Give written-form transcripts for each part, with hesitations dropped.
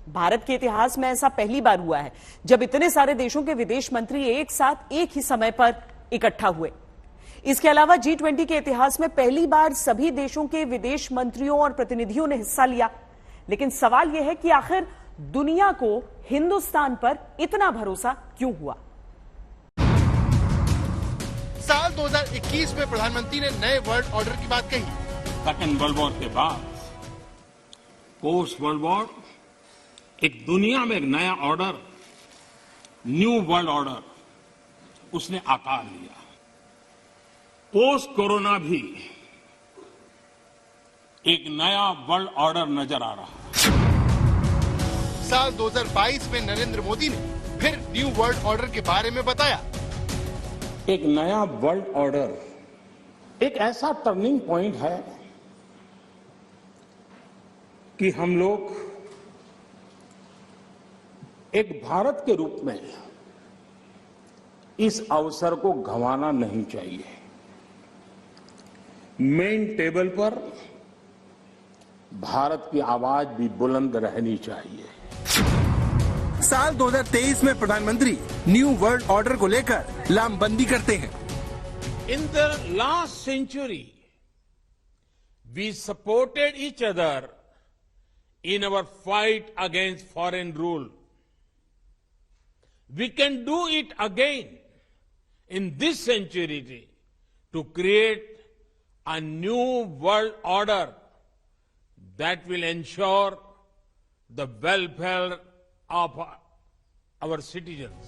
भारत के इतिहास में ऐसा पहली बार हुआ है जब इतने सारे देशों के विदेश मंत्री एक साथ एक ही समय पर इकट्ठा हुए। इसके अलावा G20 के इतिहास में पहली बार सभी देशों के विदेश मंत्रियों और प्रतिनिधियों ने हिस्सा लिया। लेकिन सवाल यह है कि आखिर दुनिया को हिंदुस्तान पर इतना भरोसा क्यों हुआ? साल 2021 में प्रधानमंत्री ने नए वर्ल्ड ऑर्डर की बात कही। सेकेंड वर्ल्ड वॉर के बाद पोस्ट वर्ल्ड वॉर एक दुनिया में एक नया ऑर्डर, न्यू वर्ल्ड ऑर्डर उसने आकार लिया। पोस्ट कोरोना भी एक नया वर्ल्ड ऑर्डर नजर आ रहा है। साल 2022 में नरेंद्र मोदी ने फिर न्यू वर्ल्ड ऑर्डर के बारे में बताया। एक नया वर्ल्ड ऑर्डर एक ऐसा टर्निंग पॉइंट है कि हम लोग एक भारत के रूप में इस अवसर को गंवाना नहीं चाहिए। मेन टेबल पर भारत की आवाज भी बुलंद रहनी चाहिए। साल 2023 में प्रधानमंत्री न्यू वर्ल्ड ऑर्डर को लेकर लामबंदी करते हैं। In the last century we supported each other in our fight against foreign rule. We can do it again in this century to create a new world order that will ensure the welfare of our citizens.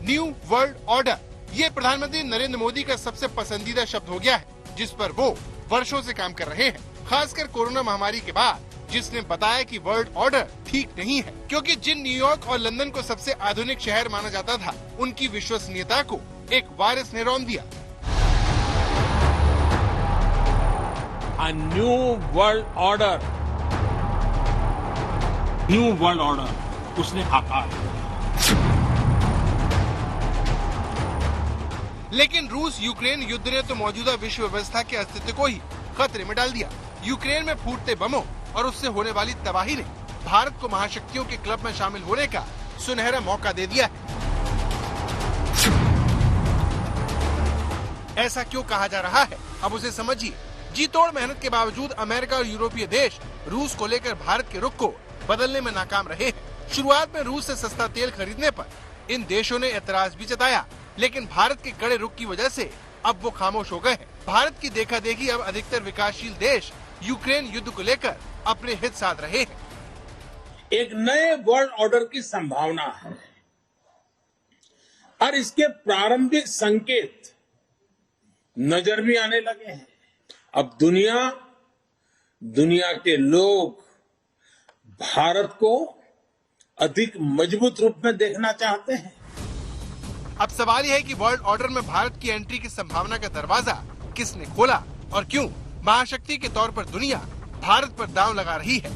New world order ये प्रधानमंत्री नरेंद्र मोदी का सबसे पसंदीदा शब्द हो गया है, जिस पर वो वर्षों से काम कर रहे हैं। खासकर कोरोना महामारी के बाद जिसने बताया कि वर्ल्ड ऑर्डर ठीक नहीं है, क्योंकि जिन न्यूयॉर्क और लंदन को सबसे आधुनिक शहर माना जाता था, उनकी विश्वसनीयता को एक वायरस ने रौंद दिया। A new world order, new world order उसने आकार लिया। लेकिन रूस यूक्रेन युद्ध ने तो मौजूदा विश्व व्यवस्था के अस्तित्व को ही खतरे में डाल दिया। यूक्रेन में फूटते बमों और उससे होने वाली तबाही ने भारत को महाशक्तियों के क्लब में शामिल होने का सुनहरा मौका दे दिया है। ऐसा क्यों कहा जा रहा है, अब उसे समझिए। जी तोड़ मेहनत के बावजूद अमेरिका और यूरोपीय देश रूस को लेकर भारत के रुख को बदलने में नाकाम रहे हैं। शुरुआत में रूस से सस्ता तेल खरीदने पर इन देशों ने एतराज भी जताया, लेकिन भारत के कड़े रुख की वजह से अब वो खामोश हो गए हैं। भारत की देखा देखी अब अधिकतर विकासशील देश यूक्रेन युद्ध को लेकर अपने हित साध रहे हैं। एक नए वर्ल्ड ऑर्डर की संभावना है और इसके प्रारंभिक संकेत नजर भी आने लगे हैं। अब दुनिया के लोग भारत को अधिक मजबूत रूप में देखना चाहते हैं। अब सवाल यह है कि वर्ल्ड ऑर्डर में भारत की एंट्री की संभावना का दरवाजा किसने खोला और क्यों महाशक्ति के तौर पर दुनिया भारत पर दांव लगा रही है।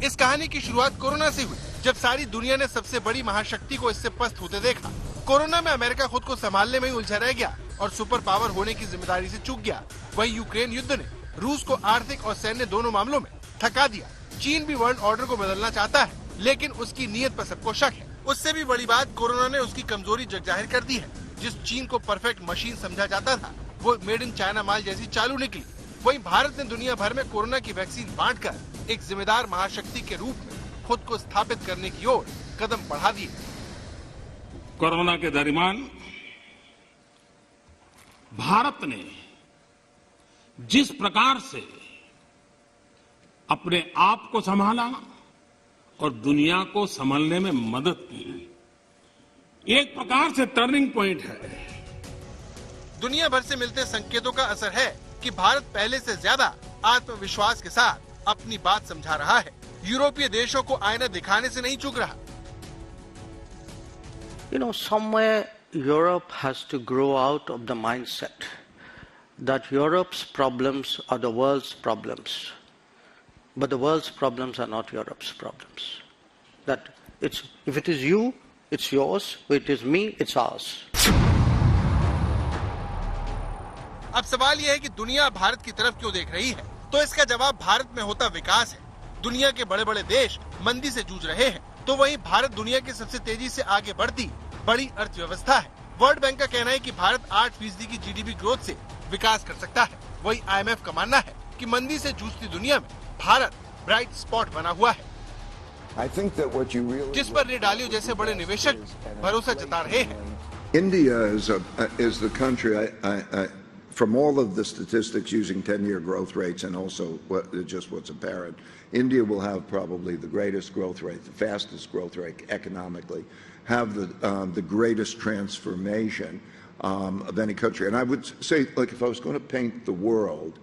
इस कहानी की शुरुआत कोरोना से हुई, जब सारी दुनिया ने सबसे बड़ी महाशक्ति को इससे पस्त होते देखा। कोरोना में अमेरिका खुद को संभालने में ही उलझा रह गया और सुपर पावर होने की जिम्मेदारी से चूक गया। वहीं यूक्रेन युद्ध ने रूस को आर्थिक और सैन्य दोनों मामलों में थका दिया। चीन भी वर्ल्ड ऑर्डर को बदलना चाहता है, लेकिन उसकी नीयत पर सबको शक है। उससे भी बड़ी बात, कोरोना ने उसकी कमजोरी जग जाहिर कर दी है। जिस चीन को परफेक्ट मशीन समझा जाता था, वो मेड इन चाइना माल जैसी चालू निकली। वहीं भारत ने दुनिया भर में कोरोना की वैक्सीन बांटकर एक जिम्मेदार महाशक्ति के रूप में खुद को स्थापित करने की ओर कदम बढ़ा दिए। कोरोना के दरमियान भारत ने जिस प्रकार से अपने आप को संभाला और दुनिया को संभालने में मदद की, एक प्रकार से टर्निंग पॉइंट है। दुनिया भर से मिलते संकेतों का असर है कि भारत पहले से ज्यादा आत्मविश्वास के साथ अपनी बात समझा रहा है। यूरोपीय देशों को आईना दिखाने से नहीं चूक रहा। You know, somewhere Europe has to grow out of the mindset that Europe's problems are the world's problems, but the world's problems are not Europe's problems. That if it is you, it's yours. If it is me, it's ours. अब सवाल यह है कि दुनिया भारत की तरफ क्यों देख रही है? तो इसका जवाब भारत में होता विकास है। दुनिया के बड़े बड़े देश मंदी से जूझ रहे हैं, तो वहीं भारत दुनिया की सबसे तेजी से आगे बढ़ती बड़ी अर्थव्यवस्था है। वर्ल्ड बैंक का कहना है कि भारत 8% की जीडीपी ग्रोथ से विकास कर सकता है। वहीं IMF का मानना है कि मंदी से जूझती दुनिया में भारत ब्राइट स्पॉट बना हुआ है, जिस पर रेडालियो जैसे बड़े निवेशक भरोसा जता रहे हैं। India is the country, from all of the statistics using 10-year growth rates and also just what's apparent, India will have probably the greatest growth rate, the fastest growth rate economically, have the greatest transformation of any country. And I would say, like, if I was going to paint the world,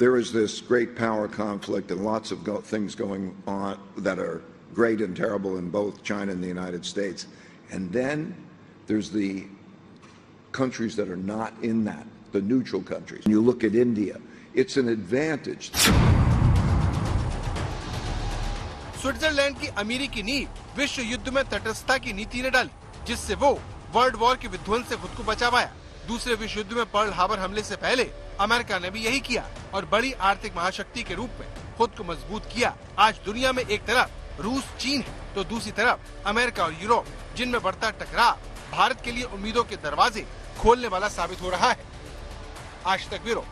there is this great power conflict and lots of things going on that are great and terrible in both China and the United States. And then there's the countries that are not in that, the neutral countries. When you look at India, it's an advantage. Switzerland की अमीरी की नींव विश्व युद्ध में तटस्थता की नीति ने डाली, जिससे वो वर्ल्ड वॉर के विध्वंस से खुद को बचा पाया। दूसरे विश्व युद्ध में पर्ल हार्बर हमले से पहले अमेरिका ने भी यही किया और बड़ी आर्थिक महाशक्ति के रूप में खुद को मजबूत किया। आज दुनिया में एक तरफ रूस, चीन है, तो दूसरी तरफ अमेरिका और यूरोप, जिनमें बढ़ता टकराव भारत के लिए उम्मीदों के दरवाजे खोलने वाला साबित हो रहा है। आज तक ब्यूरो।